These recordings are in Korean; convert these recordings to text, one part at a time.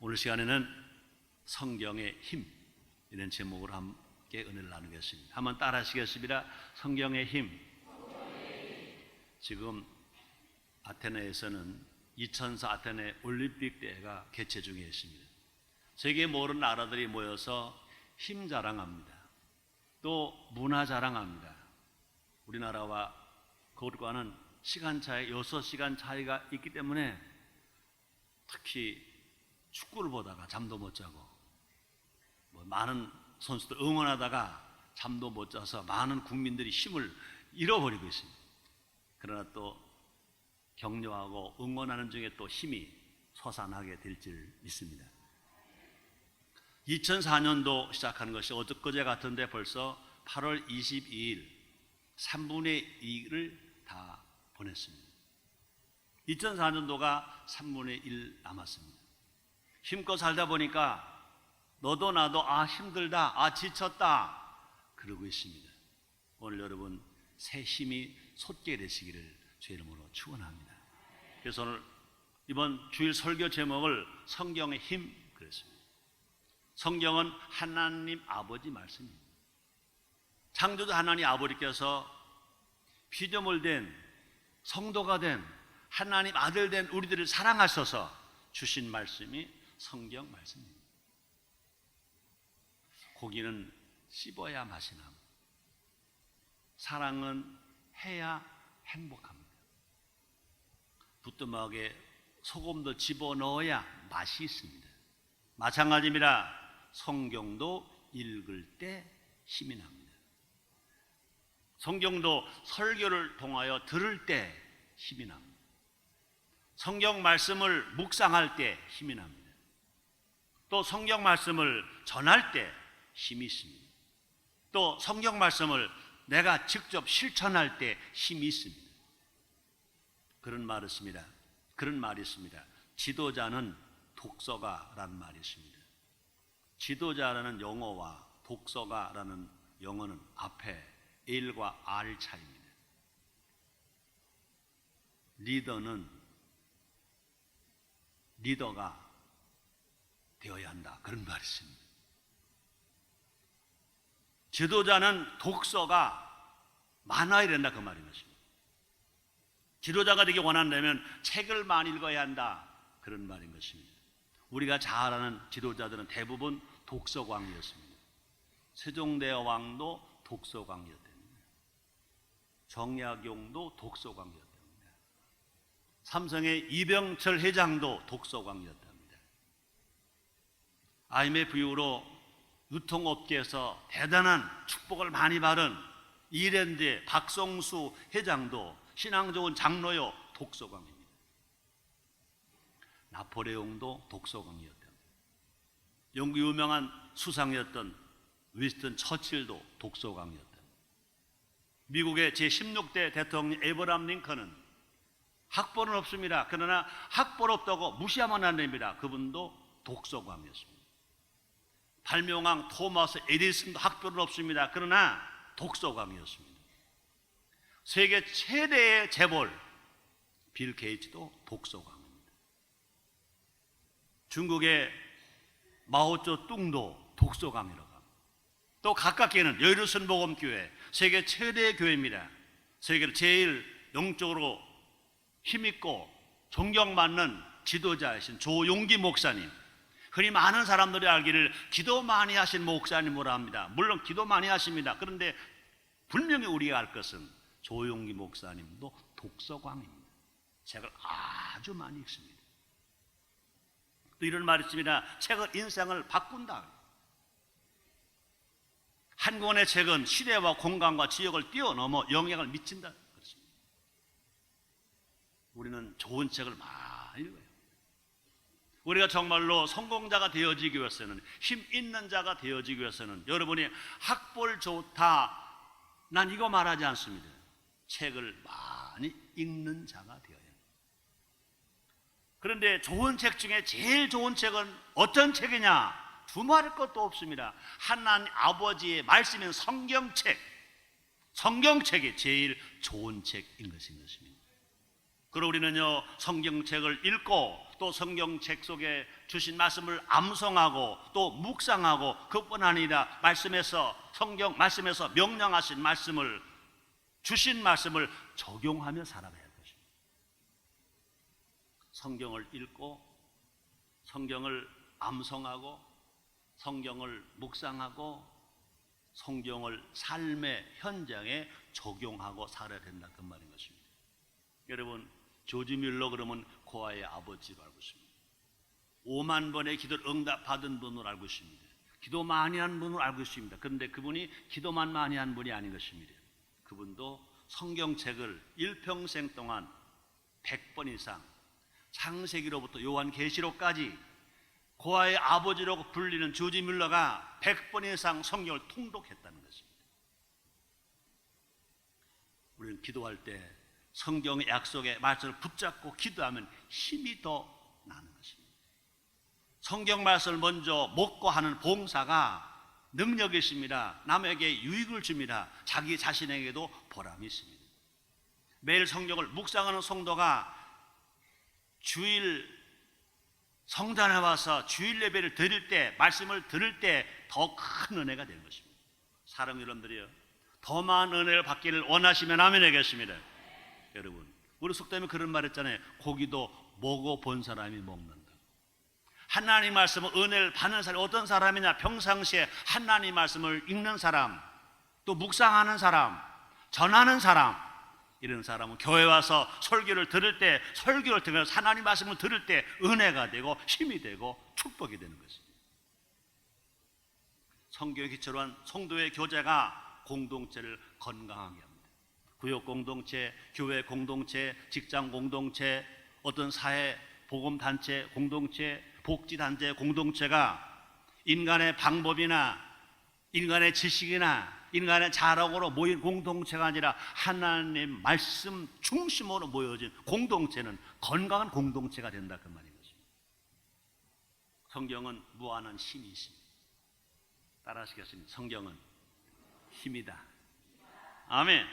오늘 시간에는 성경의 힘, 이런 제목으로 함께 은혜를 나누겠습니다. 한번 따라 하시겠습니다. 성경의 힘. 지금 아테네에서는 2004 아테네 올림픽 대회가 개최 중에 있습니다. 세계 모든 나라들이 모여서 힘 자랑합니다. 또 문화 자랑합니다. 우리나라와 그것과는 시간차에 6시간 차이가 있기 때문에 특히 축구를 보다가 잠도 못 자고 많은 선수들 응원하다가 잠도 못 자서 많은 국민들이 힘을 잃어버리고 있습니다. 그러나 또 격려하고 응원하는 중에 또 힘이 솟아나게 될 줄 믿습니다. 2004년도 시작한 것이 어저께 같은데 벌써 8월 22일 3분의 2를 다 보냈습니다. 2004년도가 3분의 1 남았습니다. 힘껏 살다 보니까 너도 나도 힘들다, 지쳤다 그러고 있습니다. 오늘 여러분 새 힘이 솟게 되시기를 주의 이름으로 축원합니다. 그래서 오늘 이번 주일 설교 제목을 성경의 힘 그랬습니다. 성경은 하나님 아버지 말씀입니다. 창조주 하나님 아버지께서 피조물 된 성도가 된 하나님 아들 된 우리들을 사랑하셔서 주신 말씀이 성경 말씀입니다. 고기는 씹어야 맛이 나고 사랑은 해야 행복합니다. 부뚜막에 소금도 집어넣어야 맛이 있습니다. 마찬가지입니다. 성경도 읽을 때 힘이 납니다. 성경도 설교를 통하여 들을 때 힘이 납니다. 성경 말씀을 묵상할 때 힘이 납니다. 또 성경 말씀을 전할 때 힘이 있습니다. 또 성경 말씀을 내가 직접 실천할 때 힘이 있습니다. 그런 말이 있습니다. 그런 말이 있습니다. 지도자는 독서가라는 말이 있습니다. 지도자라는 영어와 독서가라는 영어는 앞에 L과 R 차이입니다. 리더가 되어야 한다. 그런 말이 있습니다. 지도자는 독서가 많아야 된다. 그 말인 것입니다. 지도자가 되기 원한다면 책을 많이 읽어야 한다. 그런 말인 것입니다. 우리가 잘 아는 지도자들은 대부분 독서광이었습니다. 세종대왕도 독서광이었답니다. 정약용도 독서광이었답니다. 삼성의 이병철 회장도 독서광이었답니다. IMF 이후로 유통업계에서 대단한 축복을 많이 받은 이랜드의 박성수 회장도 신앙 좋은 장로요 독서광입니다. 나폴레옹도 독서광이었답니다. 영국 유명한 수상이었던 위스턴 처칠도 독서광이었답니다. 미국의 제16대 대통령 에브라함 링컨은 학벌은 없습니다. 그러나 학벌 없다고 무시하면 안 됩니다. 그분도 독서광이었습니다. 발명왕 토마스 에디슨도 학벌은 없습니다. 그러나 독서광이었습니다. 세계 최대의 재벌 빌 게이츠도 독서광입니다. 중국의 마오쩌둥도 독서광이라고 합니다. 또 가깝게는 여이르슨 복음교회 세계 최대의 교회입니다. 세계로 제일 영적으로 힘있고 존경받는 지도자이신 조용기 목사님, 흔히 많은 사람들이 알기를 기도 많이 하신 목사님으로 합니다. 물론 기도 많이 하십니다. 그런데 분명히 우리가 알 것은 조용기 목사님도 독서광입니다. 책을 아주 많이 읽습니다. 또 이런 말이 있습니다. 책은 인생을 바꾼다. 한 권의 책은 시대와 공간과 지역을 뛰어넘어 영향을 미친다. 그렇습니다. 우리는 좋은 책을 많이 읽어요. 우리가 정말로 성공자가 되어지기 위해서는, 힘 있는 자가 되어지기 위해서는 여러분이 학벌 좋다, 난 이거 말하지 않습니다. 책을 많이 읽는 자가 되어야 합니다. 그런데 좋은 책 중에 제일 좋은 책은 어떤 책이냐? 두말할 것도 없습니다. 하나님 아버지의 말씀인 성경책, 성경책이 제일 좋은 책인 것입니다. 그리고 우리는요 성경책을 읽고 또 성경책 속에 주신 말씀을 암송하고 또 묵상하고 그뿐 아니라 성경 말씀에서 명령하신 말씀을, 주신 말씀을 적용하며 살아가야 할 것입니다. 성경을 읽고 성경을 암송하고 성경을 묵상하고 성경을 삶의 현장에 적용하고 살아야 된다, 그 말인 것입니다. 여러분, 조지 뮬러 그러면 고아의 아버지로 알고 있습니다. 5만 번의 기도를 응답받은 분으로 알고 있습니다. 기도 많이 한 분으로 알고 있습니다. 그런데 그분이 기도만 많이 한 분이 아닌 것입니다. 그분도 성경책을 일평생 동안 100번 이상, 창세기로부터 요한계시록까지 고아의 아버지라고 불리는 조지 뮬러가 100번 이상 성경을 통독했다는 것입니다. 우리는 기도할 때 성경의 약속의 말씀을 붙잡고 기도하면 힘이 더 나는 것입니다. 성경 말씀을 먼저 먹고 하는 봉사가 능력이 있습니다. 남에게 유익을 줍니다. 자기 자신에게도 보람이 있습니다. 매일 성경을 묵상하는 성도가 주일 성전에 와서 주일 예배를 드릴 때, 말씀을 들을 때 더 큰 은혜가 되는 것입니다. 사랑 여러분들이요, 더 많은 은혜를 받기를 원하시면 아멘 하겠습니다. 여러분, 우리 속담에 그런 말 했잖아요. 고기도 먹어본 사람이 먹는다. 하나님 말씀을, 은혜를 받는 사람이 어떤 사람이냐? 평상시에 하나님 말씀을 읽는 사람, 또 묵상하는 사람, 전하는 사람, 이런 사람은 교회 와서 설교를 들을 때, 설교를 들으면서 하나님 말씀을 들을 때 은혜가 되고 힘이 되고 축복이 되는 것입니다. 성경에 기초로 한 성도의 교제가 공동체를 건강하게 합니다. 구역 공동체, 교회 공동체, 직장 공동체, 어떤 사회 보건단체 공동체, 복지단체 공동체가 인간의 방법이나 인간의 지식이나 인간의 자랑으로 모인 공동체가 아니라 하나님 말씀 중심으로 모여진 공동체는 건강한 공동체가 된다, 그 말인 것입니다. 성경은 무한한 힘이 있습니다. 따라하시겠습니다. 성경은 힘이다. 아멘.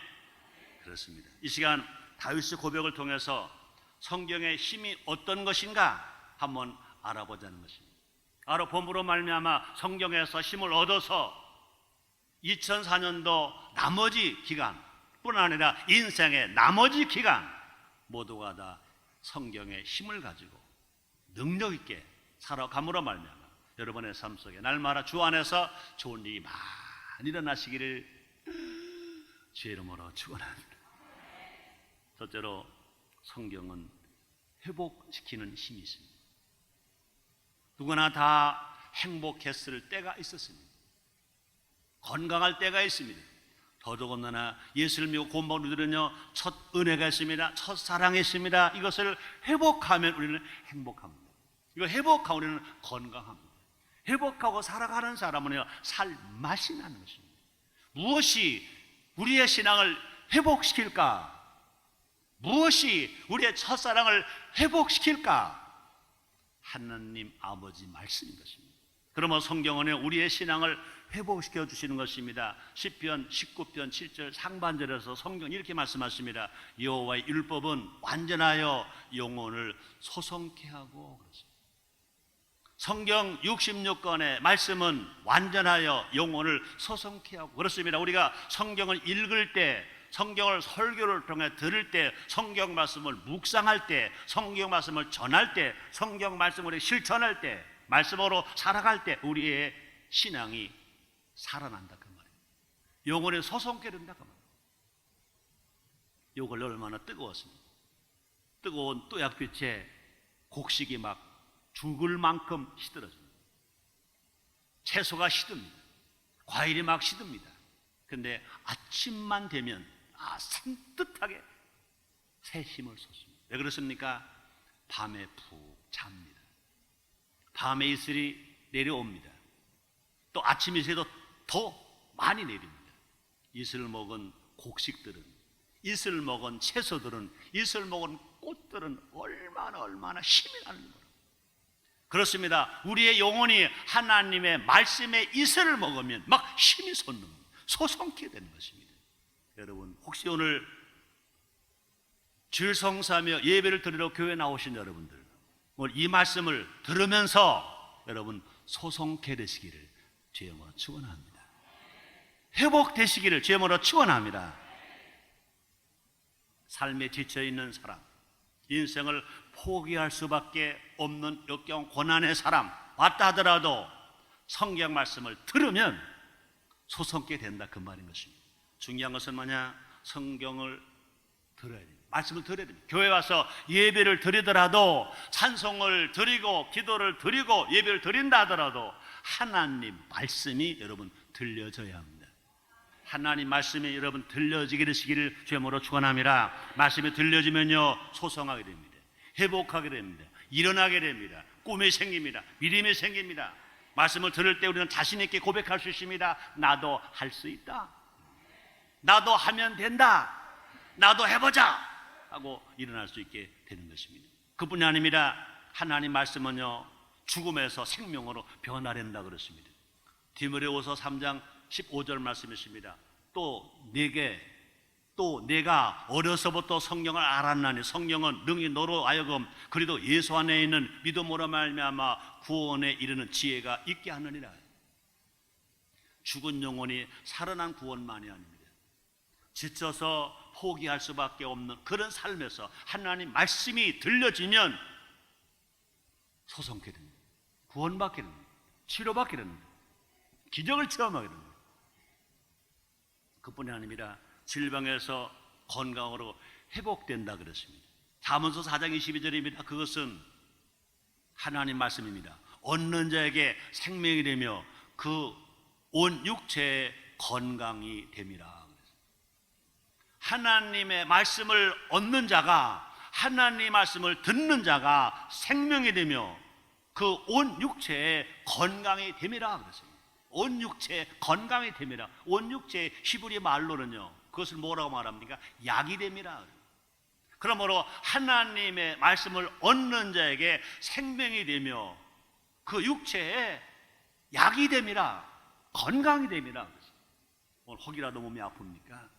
그렇습니다. 이 시간 다윗의 고백을 통해서 성경의 힘이 어떤 것인가 한번 알아보자는 것입니다. 알아봄으로 말미암아 성경에서 힘을 얻어서 2004년도 나머지 기간 뿐 아니라 인생의 나머지 기간 모두가 다 성경의 힘을 가지고 능력 있게 살아감으로 말미암아 여러분의 삶 속에 날마다 주 안에서 좋은 일이 많이 일어나시기를 주의 이름으로 축원합니다. 첫째로, 성경은 회복시키는 힘이 있습니다. 누구나 다 행복했을 때가 있었습니다. 건강할 때가 있습니다. 더더군다나 예수를 믿고 구원받은 우리는요, 첫 은혜가 있습니다. 첫 사랑이 있습니다. 이것을 회복하면 우리는 행복합니다. 이거 회복하면 우리는 건강합니다. 회복하고 살아가는 사람은요, 살 맛이 나는 것입니다. 무엇이 우리의 신앙을 회복시킬까? 무엇이 우리의 첫사랑을 회복시킬까? 하나님 아버지 말씀인 것입니다. 그러면 성경은 우리의 신앙을 회복시켜 주시는 것입니다. 시편 19편 7절 상반절에서 성경 이렇게 말씀하십니다. 여호와의 율법은 완전하여 영혼을 소성케 하고 그렇습니다. 성경 66권의 말씀은 완전하여 영혼을 소성케 하고 그렇습니다. 우리가 성경을 읽을 때, 성경을 설교를 통해 들을 때, 성경 말씀을 묵상할 때, 성경 말씀을 전할 때, 성경 말씀을 실천할 때, 말씀으로 살아갈 때 우리의 신앙이 살아난다, 그 말이에요. 영혼에 소성케 된다, 그 말이에요. 요걸 얼마나 뜨거웠습니까? 뜨거운 또약빛에 곡식이 막 죽을 만큼 시들어집니다. 채소가 시듭니다. 과일이 막 시듭니다. 근데 아침만 되면 산뜻하게 새 힘을 쏟습니다. 왜 그렇습니까? 밤에 푹 잡니다. 밤에 이슬이 내려옵니다. 또 아침 이슬도 더 많이 내립니다. 이슬 먹은 곡식들은, 이슬 먹은 채소들은, 이슬 먹은 꽃들은 얼마나 힘이 나는 거예요. 그렇습니다. 우리의 영혼이 하나님의 말씀의 이슬을 먹으면 막 힘이 솟는, 소성케 되는 것입니다. 여러분, 혹시 오늘 주일 성사하며 예배를 드리러 교회 나오신 여러분들, 오늘 이 말씀을 들으면서 여러분 소송케 되시기를 주의 이름으로 축원합니다. 회복되시기를 주의 이름으로 축원합니다. 삶에 지쳐있는 사람, 인생을 포기할 수밖에 없는 역경 고난의 사람 왔다 하더라도 성경 말씀을 들으면 소송케 된다, 그 말인 것입니다. 중요한 것은 뭐냐? 성경을 들어야 됩니다. 말씀을 들어야 됩니다. 교회 와서 예배를 드리더라도, 찬송을 드리고 기도를 드리고 예배를 드린다 하더라도 하나님 말씀이 여러분 들려져야 합니다. 하나님 말씀이 여러분 들려지게 되시기를 주의 이름으로 축원합니다. 말씀이 들려지면요 소송하게 됩니다. 회복하게 됩니다. 일어나게 됩니다. 꿈이 생깁니다. 믿음이 생깁니다. 말씀을 들을 때 우리는 자신 있게 고백할 수 있습니다. 나도 할 수 있다. 나도 하면 된다. 나도 해보자 하고 일어날 수 있게 되는 것입니다. 그뿐이 아닙니다. 하나님 말씀은요 죽음에서 생명으로 변화된다 그렇습니다. 디모데후서 3장 15절 말씀이십니다. 또 내가 어려서부터 성경을 알았나니 성경은 능히 너로 하여금 그리도 예수 안에 있는 믿음으로 말미암아 구원에 이르는 지혜가 있게 하느니라. 죽은 영혼이 살아난 구원만이 아닙니다. 지쳐서 포기할 수밖에 없는 그런 삶에서 하나님 말씀이 들려지면 소송케 됩니다. 구원받게 됩니다. 치료받게 됩니다. 기적을 체험하게 됩니다. 그뿐이 아닙니다. 질병에서 건강으로 회복된다 그랬습니다. 잠언서 4장 22절입니다. 그것은 하나님 말씀입니다. 얻는 자에게 생명이 되며 그 온 육체에 건강이 됨이라. 하나님의 말씀을 얻는 자가, 하나님의 말씀을 듣는 자가 생명이 되며 그 온 육체에 건강이 됨이라 그랬습니다. 온 육체에 건강이 됨이라. 온 육체의 히브리 말로는요 그것을 뭐라고 말합니까? 약이 됨이라. 그러므로 하나님의 말씀을 얻는 자에게 생명이 되며 그 육체에 약이 됨이라. 건강이 됨이라. 오늘 혹이라도 몸이 아픕니까?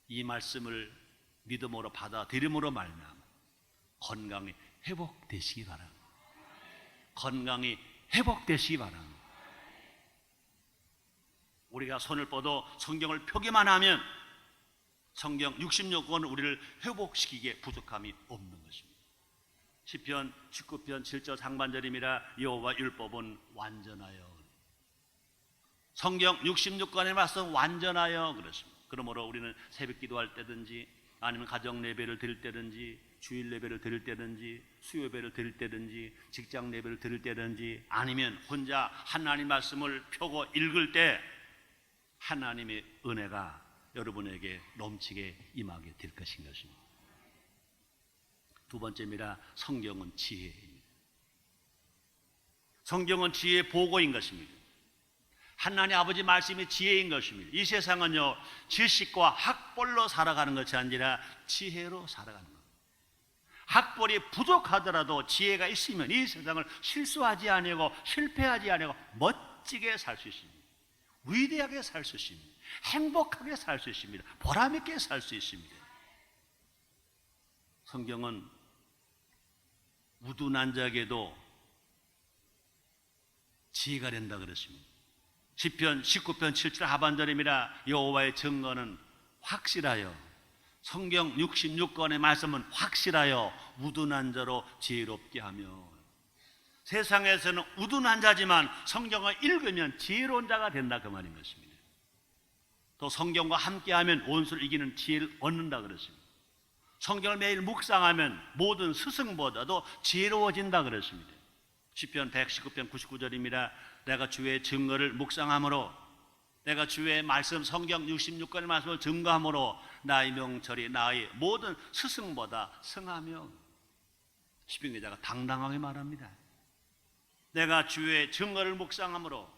이 말씀을 믿음으로 받아들임으로 말미암아 건강이 회복되시기 바랍니다. 건강이 회복되시기 바랍니다. 우리가 손을 뻗어 성경을 펴기만 하면 성경 66권은 우리를 회복시키기에 부족함이 없는 것입니다. 시편 19편 7절 상반절입니다. 여호와 율법은 완전하여. 성경 66권의 말씀 완전하여 그렇습니다. 그러므로 우리는 새벽 기도할 때든지 아니면 가정 예배를 드릴 때든지 주일 예배를 드릴 때든지 수요 예배를 드릴 때든지 직장 예배를 드릴 때든지 아니면 혼자 하나님 말씀을 펴고 읽을 때 하나님의 은혜가 여러분에게 넘치게 임하게 될 것인 것입니다. 두 번째입니다. 성경은 지혜입니다. 성경은 지혜의 보고인 것입니다. 하나님 아버지 말씀이 지혜인 것입니다. 이 세상은요 지식과 학벌로 살아가는 것이 아니라 지혜로 살아가는 겁니다. 학벌이 부족하더라도 지혜가 있으면 이 세상을 실수하지 아니하고 실패하지 아니하고 멋지게 살 수 있습니다. 위대하게 살 수 있습니다. 행복하게 살 수 있습니다. 보람 있게 살 수 있습니다. 성경은 우둔한 자에게도 지혜가 된다 그랬습니다. 시편 19편 7절 하반절입니다. 여호와의 증거는 확실하여. 성경 66권의 말씀은 확실하여 우둔한 자로 지혜롭게 하며. 세상에서는 우둔한 자지만 성경을 읽으면 지혜로운 자가 된다 그 말인 것입니다. 또 성경과 함께하면 원수를 이기는 지혜를 얻는다 그랬습니다. 성경을 매일 묵상하면 모든 스승보다도 지혜로워진다 그랬습니다. 시편 119편 99절입니다. 내가 주의 증거를 묵상함으로, 내가 주의 말씀 성경 66권의 말씀을 증거함으로 나의 명철이 나의 모든 스승보다 승하며. 시편 기자가 당당하게 말합니다. 내가 주의 증거를 묵상함으로,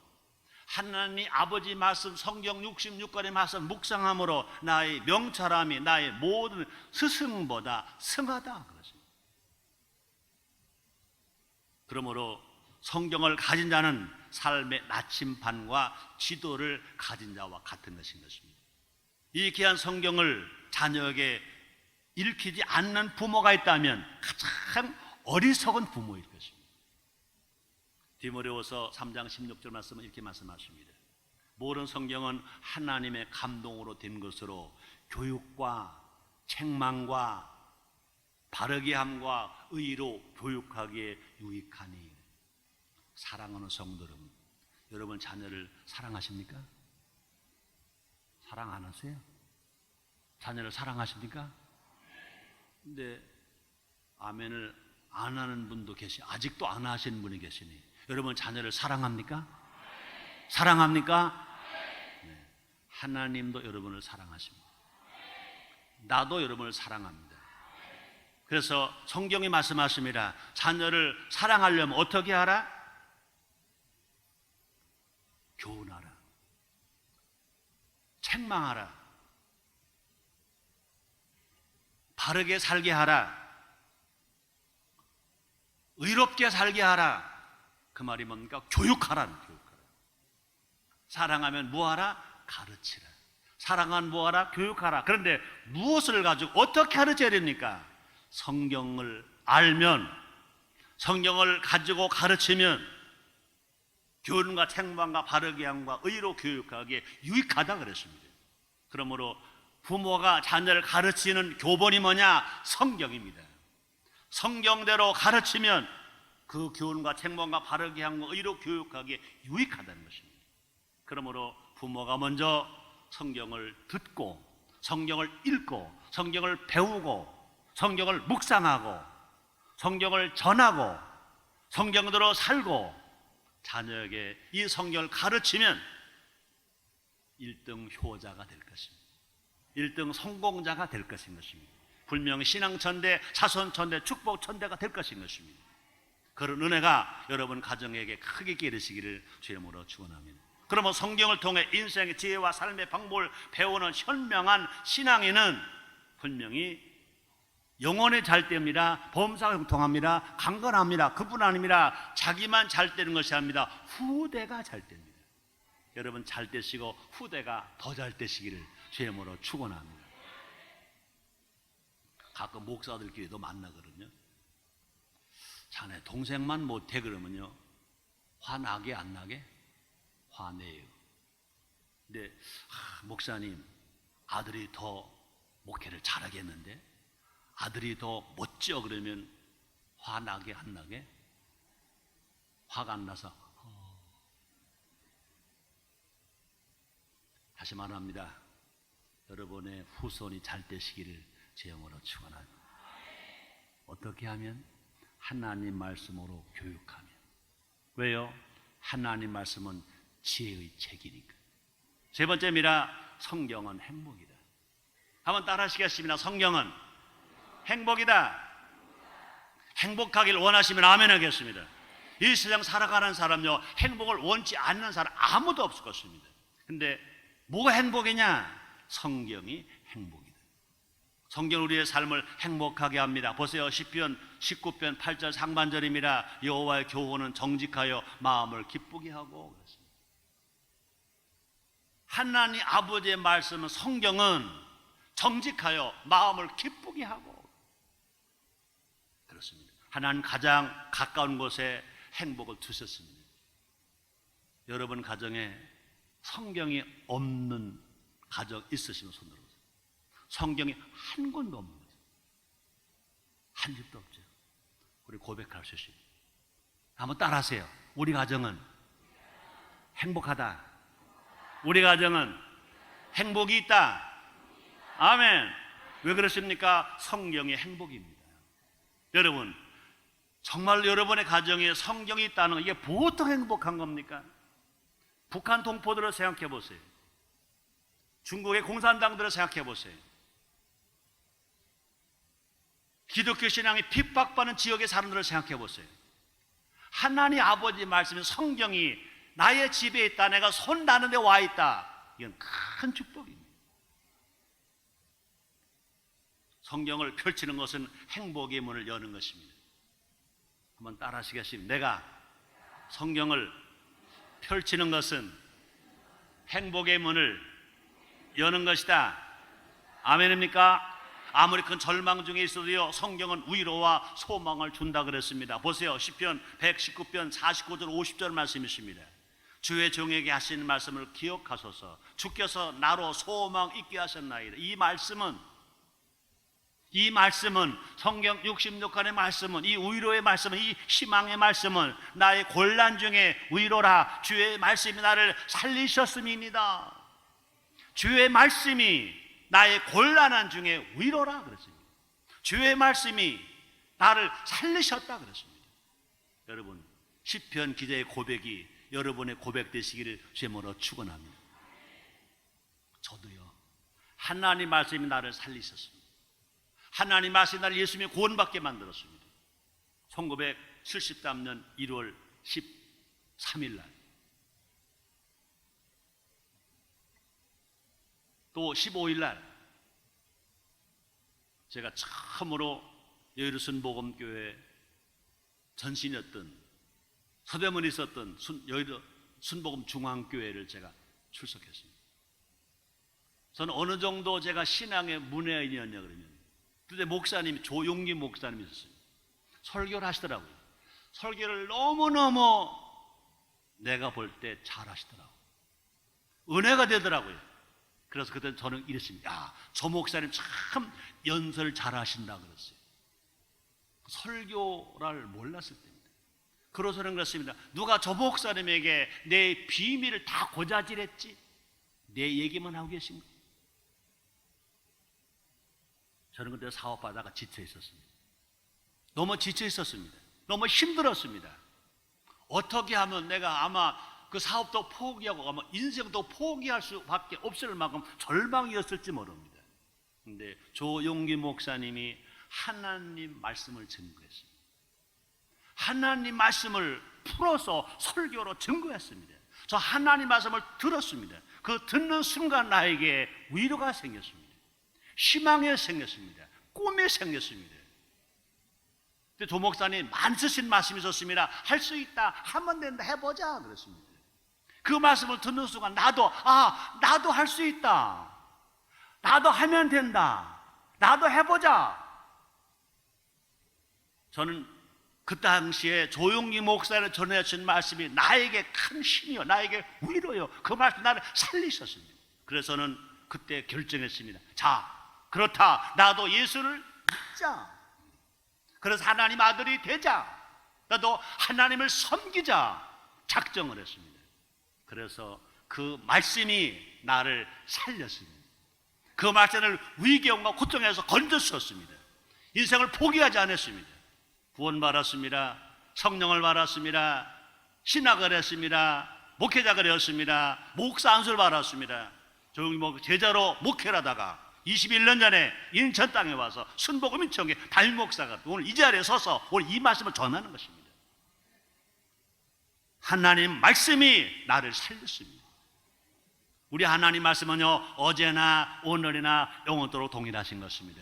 하나님 아버지 말씀 성경 66권의 말씀 묵상함으로 나의 명철함이 나의 모든 스승보다 승하다 그렇습니다. 그러므로 성경을 가진 자는 삶의 나침반과 지도를 가진 자와 같은 것인 것입니다. 이 귀한 성경을 자녀에게 읽히지 않는 부모가 있다면 가장 어리석은 부모일 것입니다. 디모데후서 3장 16절 말씀은 이렇게 말씀하십니다. 모든 성경은 하나님의 감동으로 된 것으로 교육과 책망과 바르게 함과 의로 교육하기에 유익하니. 사랑하는 성도 여러분, 여러분 자녀를 사랑하십니까? 사랑 안 하세요? 자녀를 사랑하십니까? 근데 아멘을 안 하는 분도 아직도 안 하시는 분이 계시니, 여러분 자녀를 사랑합니까? 사랑합니까? 네. 하나님도 여러분을 사랑하십니다. 나도 여러분을 사랑합니다. 그래서 성경이 말씀하십니다. 자녀를 사랑하려면 어떻게 하라? 교훈하라, 책망하라, 바르게 살게 하라, 의롭게 살게 하라. 그 말이 뭡니까? 교육하라는 교육하라. 사랑하면 뭐하라? 가르치라. 사랑하면 뭐하라? 교육하라. 그런데 무엇을 가지고 어떻게 가르쳐야 됩니까? 성경을 알면, 성경을 가지고 가르치면 교훈과 책망과 바르게 함과 의로 교육하기에 유익하다 그랬습니다. 그러므로 부모가 자녀를 가르치는 교본이 뭐냐? 성경입니다. 성경대로 가르치면 그 교훈과 책망과 바르게 함과 의로 교육하기에 유익하다는 것입니다. 그러므로 부모가 먼저 성경을 듣고 성경을 읽고 성경을 배우고 성경을 묵상하고 성경을 전하고 성경대로 살고 자녀에게 이 성경을 가르치면 1등 효자가 될 것입니다. 1등 성공자가 될 것인 것입니다. 불명 신앙천대, 사선천대, 축복천대가 될 것인 것입니다. 그런 은혜가 여러분 가정에게 크게 기르시기를 주의 이름으로 축원합니다. 그러면 성경을 통해 인생의 지혜와 삶의 방법을 배우는 현명한 신앙인은 분명히 영혼이 잘 됩니다. 범사가 형통합니다. 강건합니다. 그뿐 아닙니다. 자기만 잘 되는 것이 아닙니다. 후대가 잘 됩니다. 여러분 잘 되시고 후대가 더 잘 되시기를 주의 이름으로 축원합니다. 가끔 목사들끼리도 만나거든요. 자네 동생만 못해 그러면요, 화나게 안 나게? 화내요. 근데 목사님, 아들이 더 목회를 잘하겠는데? 아들이 더 멋져 그러면 화나게 안 나게? 화가 안 나서 다시 말합니다. 여러분의 후손이 잘 되시기를 제 영으로 축원합니다. 어떻게 하면? 하나님 말씀으로 교육하면. 왜요? 하나님 말씀은 지혜의 책이니까. 세 번째입니다. 성경은 행복이다. 한번 따라 하시겠습니다. 성경은 행복이다. 행복하길 원하시면 아멘 하겠습니다. 이 세상 살아가는 사람요, 행복을 원치 않는 사람 아무도 없을 것입니다. 근데 뭐가 행복이냐? 성경이 행복이다. 성경 우리의 삶을 행복하게 합니다. 보세요. 시편 19편 8절 상반절입니다. 여호와의 교훈은 정직하여 마음을 기쁘게 하고 그랬습니다. 하나님 아버지의 말씀은, 성경은 정직하여 마음을 기쁘게 하고 그렇습니다. 하나님 가장 가까운 곳에 행복을 두셨습니다. 여러분 가정에 성경이 없는 가정 있으시면 손 들어보세요. 성경이 한 권도 없는 거죠. 한 집도 없죠. 우리 고백할 수 있습니다. 한번 따라하세요. 우리 가정은 행복하다. 우리 가정은 행복이 있다. 아멘. 왜 그렇습니까? 성경이 행복입니다. 여러분, 정말 여러분의 가정에 성경이 있다는 건 이게 보통 행복한 겁니까? 북한 동포들을 생각해 보세요. 중국의 공산당들을 생각해 보세요. 기독교 신앙이 핍박받는 지역의 사람들을 생각해 보세요. 하나님 아버지 말씀인 성경이 나의 집에 있다, 내가 손 나는 데 와 있다, 이건 큰 축복입니다. 성경을 펼치는 것은 행복의 문을 여는 것입니다. 한번 따라 하시겠습니다. 내가 성경을 펼치는 것은 행복의 문을 여는 것이다. 아멘입니까? 아무리 큰 절망 중에 있어도요, 성경은 위로와 소망을 준다 그랬습니다. 보세요. 시편 119편 49절 50절 말씀이십니다. 주의 종에게 하신 말씀을 기억하소서. 주께서 나로 소망 있게 하셨나이다. 이 말씀은 성경 66권의 말씀은, 이 위로의 말씀은, 이 희망의 말씀은 나의 곤란 중에 위로라. 주의 말씀이 나를 살리셨음이니이다. 주의 말씀이 나의 곤란한 중에 위로라 그랬습니다. 주의 말씀이 나를 살리셨다 그랬습니다. 여러분, 시편 기자의 고백이 여러분의 고백 되시기를 주님으로 축원합니다. 저도요, 하나님 말씀이 나를 살리셨습니다. 하나님 말씀이 나를 예수님의 구원받게 만들었습니다. 1973년 1월 13일 날, 또 15일 날 제가 처음으로 여의도 순복음교회 전신이었던, 서대문에 있었던 여의도 순복음 중앙교회를 제가 출석했습니다. 저는 어느 정도 제가 신앙의 문외인이었냐 그러면, 그때 목사님이 조용기 목사님이 있었습니다. 설교를 하시더라고요. 설교를 너무너무 내가 볼 때 잘하시더라고요. 은혜가 되더라고요. 그래서 그때 저는 이랬습니다. 야, 저 목사님 참 연설 잘하신다 그랬어요. 설교를 몰랐을 때입니다. 그래서는 그렇습니다. 누가 저 목사님에게 내 비밀을 다 고자질했지? 내 얘기만 하고 계신가? 저는 그때 사업하다가 지쳐 있었습니다. 너무 지쳐 있었습니다. 너무 힘들었습니다. 어떻게 하면 내가 아마 그 사업도 포기하고 아마 인생도 포기할 수밖에 없을 만큼 절망이었을지 모릅니다. 그런데 조용기 목사님이 하나님 말씀을 증거했습니다. 하나님 말씀을 풀어서 설교로 증거했습니다. 저 하나님 말씀을 들었습니다. 그 듣는 순간 나에게 위로가 생겼습니다. 희망이 생겼습니다. 꿈이 생겼습니다. 근데 조 목사님 많이 쓰신 말씀이 있었습니다. 할 수 있다, 하면 된다, 해보자 그랬습니다. 그 말씀을 듣는 순간 나도 할 수 있다, 나도 하면 된다, 나도 해보자. 저는 그 당시에 조용기 목사를 전해주신 말씀이 나에게 큰 힘이요, 나에게 위로요. 그 말씀 나를 살리셨습니다. 그래서 저는 그때 결정했습니다. 자, 그렇다, 나도 예수를 믿자. 그래서 하나님 아들이 되자. 나도 하나님을 섬기자 작정을 했습니다. 그래서 그 말씀이 나를 살렸습니다. 그 말씀을 위기와 고통에서 건져주었습니다. 인생을 포기하지 않았습니다. 구원받았습니다. 성령을 받았습니다. 신학을 했습니다. 목회자가 되었습니다. 목사 안수를 받았습니다. 조용히 제자로 목회를 하다가 21년 전에 인천 땅에 와서 순복음 인천에 담임 목사가 오늘 이 자리에 서서 오늘 이 말씀을 전하는 것입니다. 하나님 말씀이 나를 살렸습니다. 우리 하나님 말씀은요, 어제나 오늘이나 영원토록 동일하신 것입니다.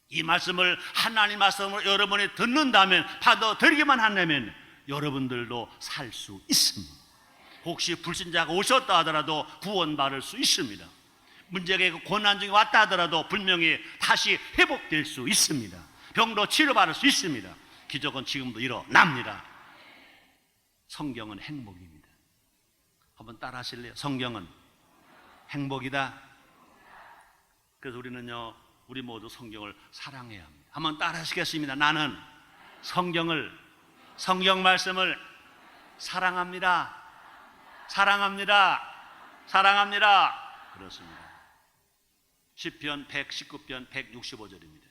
이 말씀을, 하나님 말씀을 여러분이 듣는다면, 받아들이기만 한다면 여러분들도 살 수 있습니다. 혹시 불신자가 오셨다 하더라도 구원받을 수 있습니다. 문제가 고난 중에 왔다 하더라도 분명히 다시 회복될 수 있습니다. 병도 치료받을 수 있습니다. 기적은 지금도 일어납니다. 성경은 행복입니다. 한번 따라 하실래요? 성경은 행복이다. 그래서 우리는요, 우리 모두 성경을 사랑해야 합니다. 한번 따라 하시겠습니다. 나는 성경 말씀을 사랑합니다. 사랑합니다. 사랑합니다. 그렇습니다. 시편 119편 165절입니다.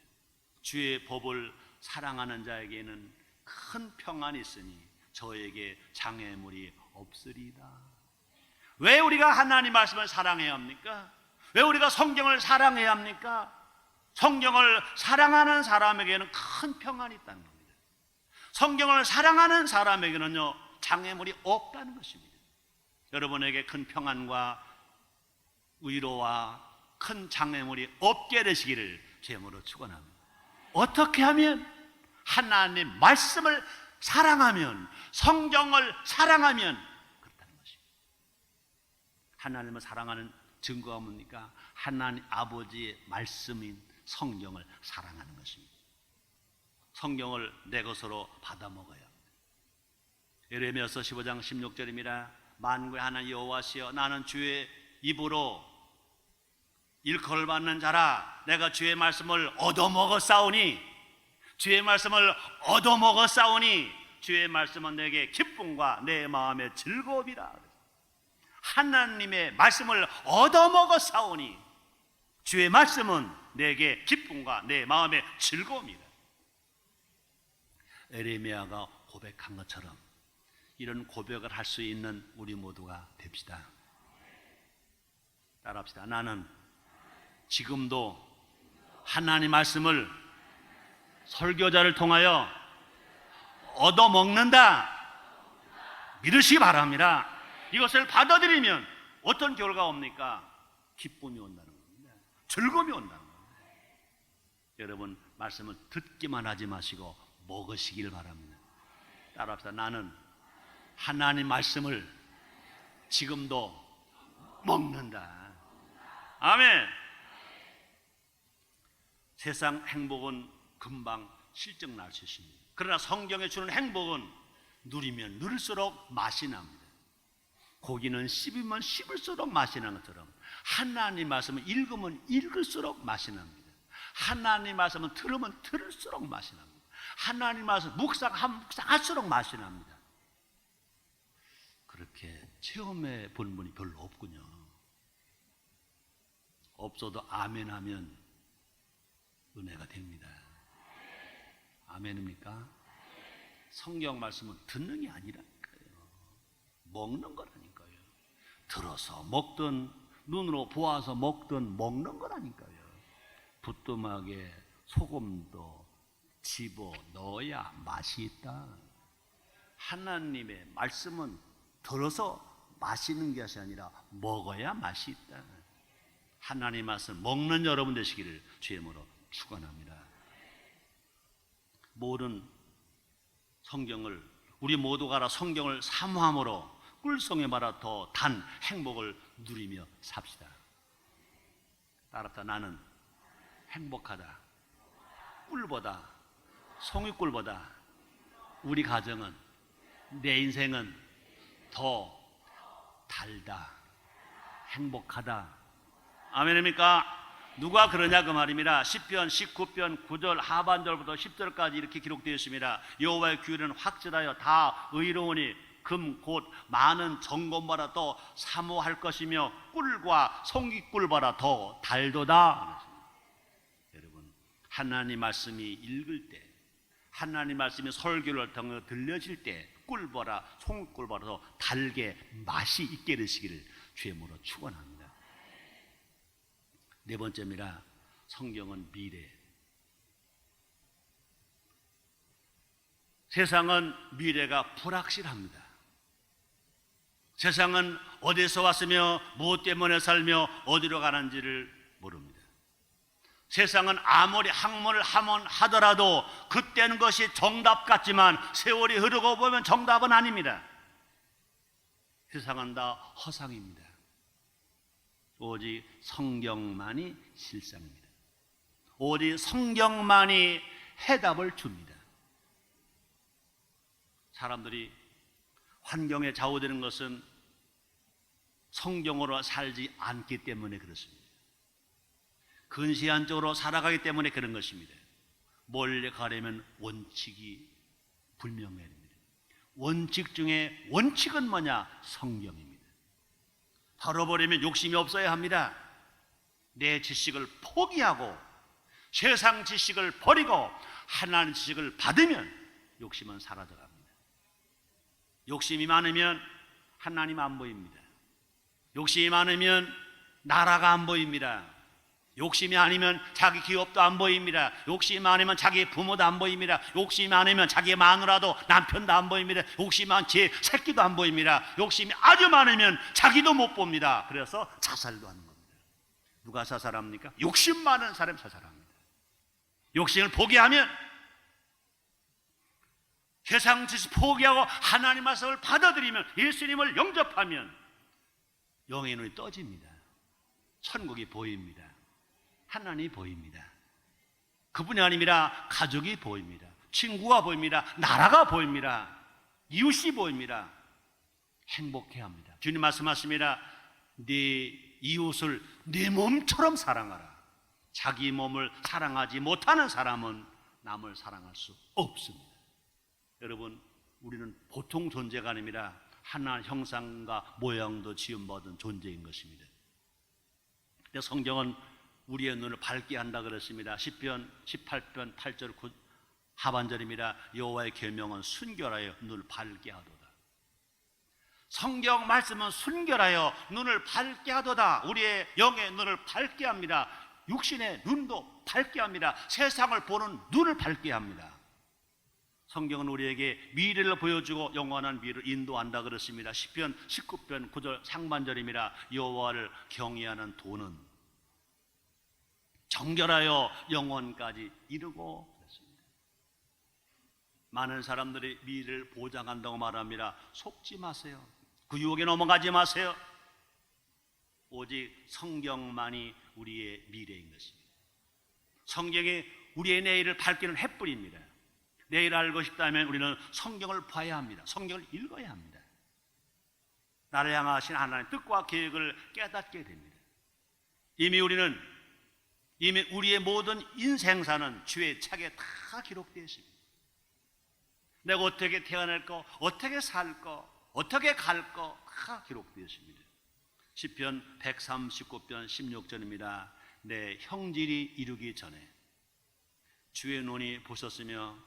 주의 법을 사랑하는 자에게는 큰 평안이 있으니 저에게 장애물이 없으리다. 왜 우리가 하나님 말씀을 사랑해야 합니까? 왜 우리가 성경을 사랑해야 합니까? 성경을 사랑하는 사람에게는 큰 평안이 있다는 겁니다. 성경을 사랑하는 사람에게는요, 장애물이 없다는 것입니다. 여러분에게 큰 평안과 위로와 큰 장애물이 없게 되시기를 주님으로 축원합니다. 어떻게 하면? 하나님 말씀을 사랑하면, 성경을 사랑하면 그렇다는 것입니다. 하나님을 사랑하는 증거가 뭡니까? 하나님 아버지의 말씀인 성경을 사랑하는 것입니다. 성경을 내 것으로 받아 먹어야 합니다. 예레미야서 15장 16절입니다. 만군의 하나님 여호와시여, 나는 주의 입으로 일컬을 받는 자라. 내가 주의 말씀을 얻어먹었사오니, 주의 말씀을 얻어먹었사오니, 주의 말씀은 내게 기쁨과 내 마음의 즐거움이라. 하나님의 말씀을 얻어먹었사오니 주의 말씀은 내게 기쁨과 내 마음의 즐거움이라. 에레미야가 고백한 것처럼 이런 고백을 할 수 있는 우리 모두가 됩시다. 따라합시다. 나는 지금도 하나님 말씀을 설교자를 통하여 얻어먹는다. 믿으시기 바랍니다. 이것을 받아들이면 어떤 결과가 옵니까? 기쁨이 온다는 겁니다. 즐거움이 온다는 겁니다. 여러분, 말씀을 듣기만 하지 마시고 먹으시길 바랍니다. 따라합시다. 나는 하나님 말씀을 지금도 먹는다. 아멘. 세상 행복은 금방 실증 날 수 있습니다. 그러나 성경에 주는 행복은 누리면 누릴수록 맛이 납니다. 고기는 씹으면 씹을수록 맛이 나는 것처럼 하나님 말씀을 읽으면 읽을수록 맛이 납니다. 하나님 말씀을 들으면 들을수록 맛이 납니다. 하나님 말씀 묵상하면 묵상할수록 맛이 납니다. 그렇게 체험해 본 분이 별로 없군요. 없어도 아멘 하면 은혜가 됩니다. 아멘입니까? 성경 말씀은 듣는 게 아니라니까요. 먹는 거라니까요. 들어서 먹든 눈으로 보아서 먹든 먹는 거라니까요. 부뚜막에 소금도 집어 넣어야 맛이 있다. 하나님의 말씀은 들어서 마시는 것이 아니라 먹어야 맛이 있다. 하나님 말씀 먹는 여러분 되시기를 주의 이름으로 축원합니다. 모든 성경을 우리 모두가 알아 성경을 사모함으로 꿀송에 말아 더 단 행복을 누리며 삽시다. 따라합시다. 나는 행복하다. 꿀보다, 송이꿀보다 우리 가정은, 내 인생은 더 달다, 행복하다. 아멘입니까? 누가 그러냐 그 말입니다. 시편 19편 9절 하반절부터 10절까지 이렇게 기록되어 있습니다. 여호와의 규례는 확실하여 다 의로우니 금 곧 많은 정금보다 더 사모할 것이며 꿀과 송이꿀보다 더 달도다. 여러분, 하나님 말씀이 읽을 때, 하나님 말씀이 설교를 통해 들려질 때 꿀보다 송이꿀보다 더 달게 맛이 있게 되시기를 주의 이름으로 축원합니다. 네 번째입니다. 성경은 미래. 세상은 미래가 불확실합니다. 세상은 어디서 왔으며 무엇 때문에 살며 어디로 가는지를 모릅니다. 세상은 아무리 학문을 하더라도 그때는 것이 정답 같지만 세월이 흐르고 보면 정답은 아닙니다. 세상은 다 허상입니다. 오직 성경만이 실상입니다. 오직 성경만이 해답을 줍니다. 사람들이 환경에 좌우되는 것은 성경으로 살지 않기 때문에 그렇습니다. 근시안적으로 살아가기 때문에 그런 것입니다. 멀리 가려면 원칙이 분명해야 됩니다. 원칙 중에 원칙은 뭐냐? 성경입니다. 다뤄버리면 욕심이 없어야 합니다. 내 지식을 포기하고 세상 지식을 버리고 하나님 지식을 받으면 욕심은 사라져갑니다. 욕심이 많으면 하나님 안 보입니다. 욕심이 많으면 나라가 안 보입니다. 욕심이 아니면 자기 기업도 안 보입니다. 욕심이 많으면 자기 부모도 안 보입니다. 욕심이 많으면 자기 마누라도 남편도 안 보입니다. 욕심이 많으면 제 새끼도 안 보입니다. 욕심이 아주 많으면 자기도 못 봅니다. 그래서 자살도 하는 겁니다. 누가 자살합니까? 욕심 많은 사람이 자살합니다. 욕심을 포기하면, 세상 지식 포기하고 하나님 말씀을 받아들이면, 예수님을 영접하면 영의 눈이 떠집니다. 천국이 보입니다. 하나님이 보입니다. 그뿐이 아니라 가족이 보입니다. 친구가 보입니다. 나라가 보입니다. 이웃이 보입니다. 행복해야 합니다. 주님 말씀하십니다. 네 이웃을 네 몸처럼 사랑하라. 자기 몸을 사랑하지 못하는 사람은 남을 사랑할 수 없습니다. 여러분, 우리는 보통 존재가 아닙니다. 하나님 형상과 모양도 지음받은 존재인 것입니다. 근데 성경은 우리의 눈을 밝게 한다 그랬습니다. 시편 18편 8절 하반절입니다. 여호와의 계명은 순결하여 눈을 밝게 하도다. 성경 말씀은 순결하여 눈을 밝게 하도다. 우리의 영의 눈을 밝게 합니다. 육신의 눈도 밝게 합니다. 세상을 보는 눈을 밝게 합니다. 성경은 우리에게 미래를 보여주고 영원한 미래를 인도한다 그랬습니다. 시편 19편 9절 상반절입니다. 여호와를 경외하는 도는 정결하여 영원까지 이르고 그랬습니다. 많은 사람들이 미래를 보장한다고 말합니다. 속지 마세요. 그 유혹에 넘어가지 마세요. 오직 성경만이 우리의 미래인 것입니다. 성경이 우리의 내일을 밝히는 햇불입니다. 내일을 알고 싶다면 우리는 성경을 봐야 합니다. 성경을 읽어야 합니다. 나를 향하신 하나님의 뜻과 계획을 깨닫게 됩니다. 이미 우리의 모든 인생사는 주의 책에 다 기록되어 있습니다. 내가 어떻게 태어날 거, 어떻게 살 거, 어떻게 갈 거 다 기록되어 있습니다. 시편 139편 16절입니다. 내 형질이 이루기 전에 주의 눈이 보셨으며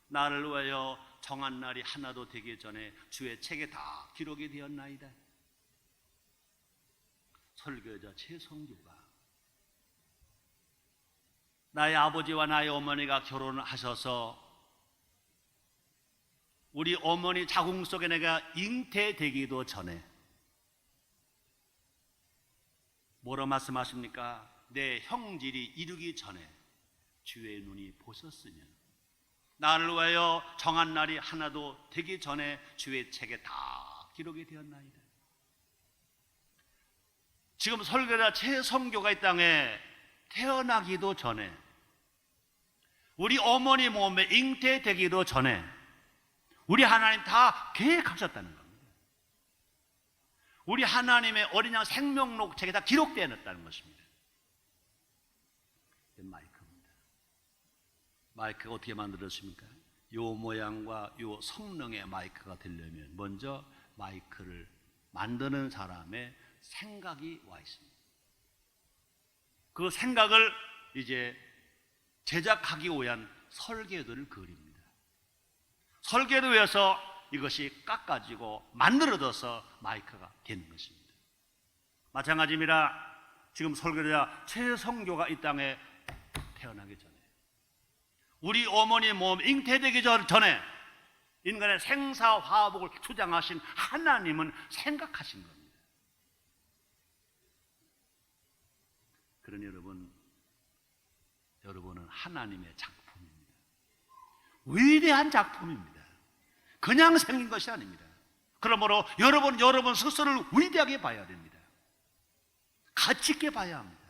나를 위하여 정한 날이 하나도 되기 전에 주의 책에 다 기록이 되었나이다. 설교자 최성규가 나의 아버지와 나의 어머니가 결혼을 하셔서 우리 어머니 자궁 속에 내가 잉태되기도 전에 뭐라 말씀하십니까? 내 형질이 이루기 전에 주의 눈이 보셨으면 나를 위하여 정한 날이 하나도 되기 전에 주의 책에 다 기록이 되었나이다. 지금 설교자 최성교가 이 땅에 태어나기도 전에 우리 어머니 몸에 잉태되기도 전에 우리 하나님 다 계획하셨다는 겁니다. 우리 하나님의 어린 양 생명록 책에 다 기록되어 놨다는 것입니다. 마이크입니다. 마이크가 어떻게 만들었습니까? 요 모양과 요 성능의 마이크가 되려면 먼저 마이크를 만드는 사람의 생각이 와 있습니다. 그 생각을 이제 제작하기 위한 설계도를 그립니다. 설계도에서 이것이 깎아지고 만들어져서 마이크가 되는 것입니다. 마찬가지입니다. 지금 설교자 최성교가 이 땅에 태어나기 전에 우리 어머니 몸 잉태되기 전에 인간의 생사화복을 주장하신 하나님은 생각하신 겁니다. 그러니 여러분은 하나님의 작품입니다. 위대한 작품입니다. 그냥 생긴 것이 아닙니다. 그러므로 여러분 스스로를 위대하게 봐야 됩니다. 가치 있게 봐야 합니다.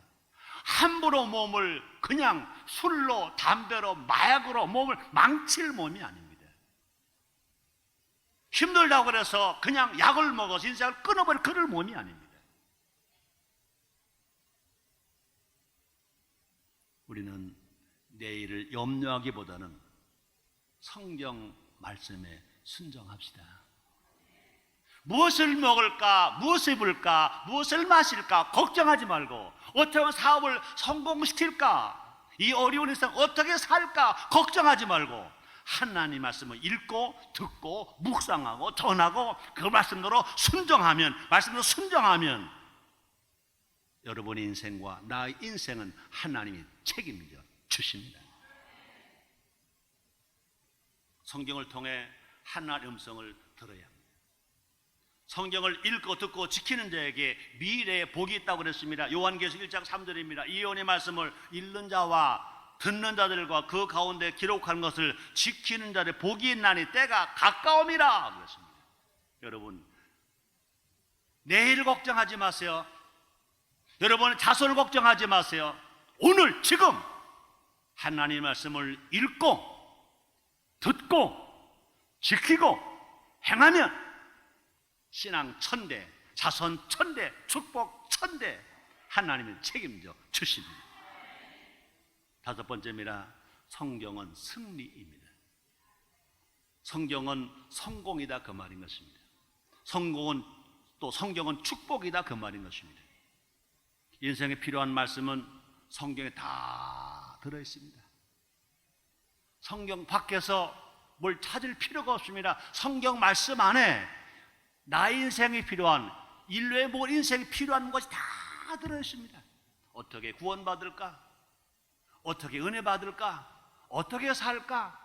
함부로 몸을 그냥 술로, 담배로, 마약으로 몸을 망칠 몸이 아닙니다. 힘들다고 그래서 그냥 약을 먹어서 인생을 끊어버릴 그럴 몸이 아닙니다. 우리는 내일을 염려하기보다는 성경 말씀에 순종합시다. 무엇을 먹을까, 무엇을 입을까, 무엇을 마실까 걱정하지 말고 어떻게 하면 사업을 성공시킬까, 이 어려운 인생 어떻게 살까 걱정하지 말고 하나님 말씀을 읽고 듣고 묵상하고 전하고 그 말씀대로 순종하면 여러분의 인생과 나의 인생은 하나님이 책임져 주십니다. 성경을 통해 하나님의 음성을 들어야 합니다. 성경을 읽고 듣고 지키는 자에게 미래에 복이 있다고 그랬습니다. 요한계시록 1장 3절입니다. 이 예언의 말씀을 읽는 자와 듣는 자들과 그 가운데 기록한 것을 지키는 자들의 복이 있나니 때가 가까움이라 그랬습니다. 여러분, 내일 걱정하지 마세요. 여러분, 자손을 걱정하지 마세요. 오늘 지금 하나님의 말씀을 읽고 듣고 지키고 행하면 신앙 천대, 자손 천대, 축복 천대 하나님이 책임져 주십니다. 다섯 번째입니다. 성경은 승리입니다. 성경은 성공이다 그 말인 것입니다. 성경은 축복이다 그 말인 것입니다. 인생에 필요한 말씀은 성경에 다 들어있습니다. 성경 밖에서 뭘 찾을 필요가 없습니다. 성경 말씀 안에 나의 인생이 필요한, 인류의 모든 인생이 필요한 것이 다 들어있습니다. 어떻게 구원받을까? 어떻게 은혜 받을까? 어떻게 살까?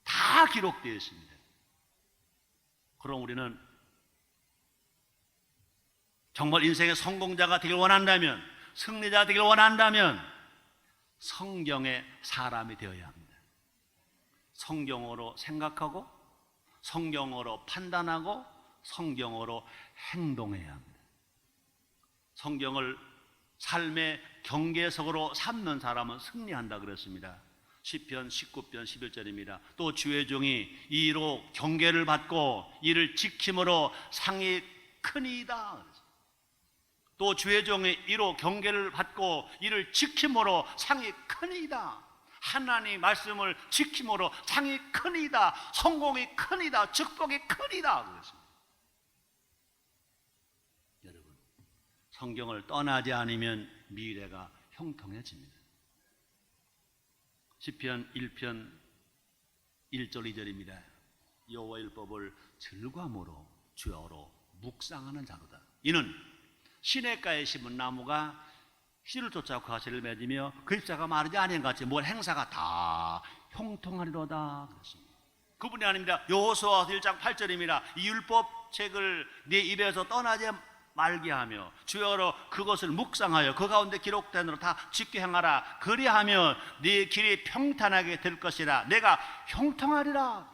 다 기록되어 있습니다. 그럼 우리는 정말 인생의 성공자가 되길 원한다면, 승리자가 되길 원한다면 성경의 사람이 되어야 합니다. 성경으로 생각하고 성경으로 판단하고 성경으로 행동해야 합니다. 성경을 삶의 경계석으로 삼는 사람은 승리한다 그랬습니다. 시편 19편 11절입니다. 또 주의 종이 이로 경계를 받고 이를 지킴으로 상이 크니이다. 또 주의 종이 이로 경계를 받고 이를 지킴으로 상이 크니이다. 하나님 말씀을 지킴으로 상이 크니이다. 성공이 크니이다. 축복이 크니이다 그랬습니다. 여러분, 성경을 떠나지 않으면 미래가 형통해집니다. 시편 1편 1절 2절입니다. 여호와의 율법을 즐거움으로 주야로 묵상하는 자로다. 이는 시냇가에 심은 나무가 씨를 쫓아 가시를 맺으며 그 잎사가 마르지 아니한 같이 뭘 행사가 다 형통하리로다 그랬습니다. 그분이 아닙니다. 여호수아 1장 8절입니다. 이 율법책을 네 입에서 떠나지 말게 하며 주여로 그것을 묵상하여 그 가운데 기록된 대로 다 지켜 행하라. 그리하면 네 길이 평탄하게 될 것이라. 내가 형통하리라.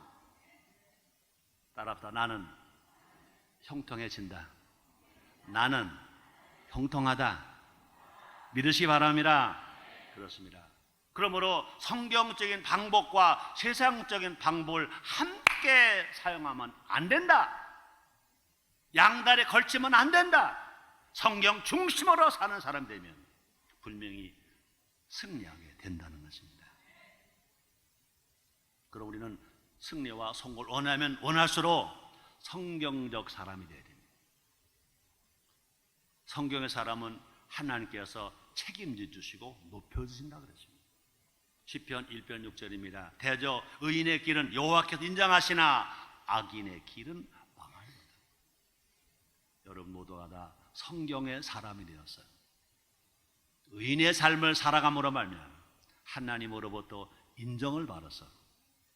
따라합시다. 나는 형통해진다. 나는 형통하다. 믿으시기 바랍니다. 그렇습니다. 그러므로 성경적인 방법과 세상적인 방법을 함께 사용하면 안 된다. 양다리에 걸치면 안 된다. 성경 중심으로 사는 사람 되면 분명히 승리하게 된다는 것입니다. 그럼 우리는 승리와 성공을 원하면 원할수록 성경적 사람이 되어야 됩니다. 성경의 사람은 하나님께서 책임져 주시고 높여주신다 그랬습니다. 시편 1편 6절입니다. 대저 의인의 길은 여호와께서 인정하시나 악인의 길은 망하리로다. 여러분 모두가 다 성경의 사람이 되었어요. 의인의 삶을 살아감으로 말미암아 하나님으로부터 인정을 받아서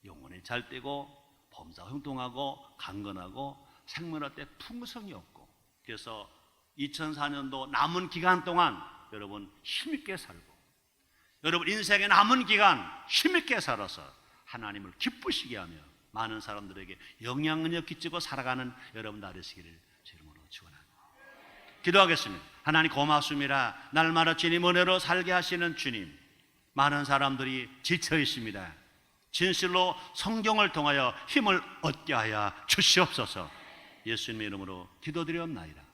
영혼이 잘되고 범사가 형통하고 강건하고 생명할 때 풍성이 없고, 그래서 2004년도 남은 기간 동안 여러분 힘있게 살고, 여러분 인생의 남은 기간 힘있게 살아서 하나님을 기쁘시게 하며 많은 사람들에게 영향력 끼치고 살아가는 여러분 되시기를 제 이름으로 축원합니다. 기도하겠습니다. 하나님 고맙습니다. 날마다 주님 은혜로 살게 하시는 주님, 많은 사람들이 지쳐 있습니다. 진실로 성경을 통하여 힘을 얻게 하여 주시옵소서. 예수님의 이름으로 기도드렸나이다.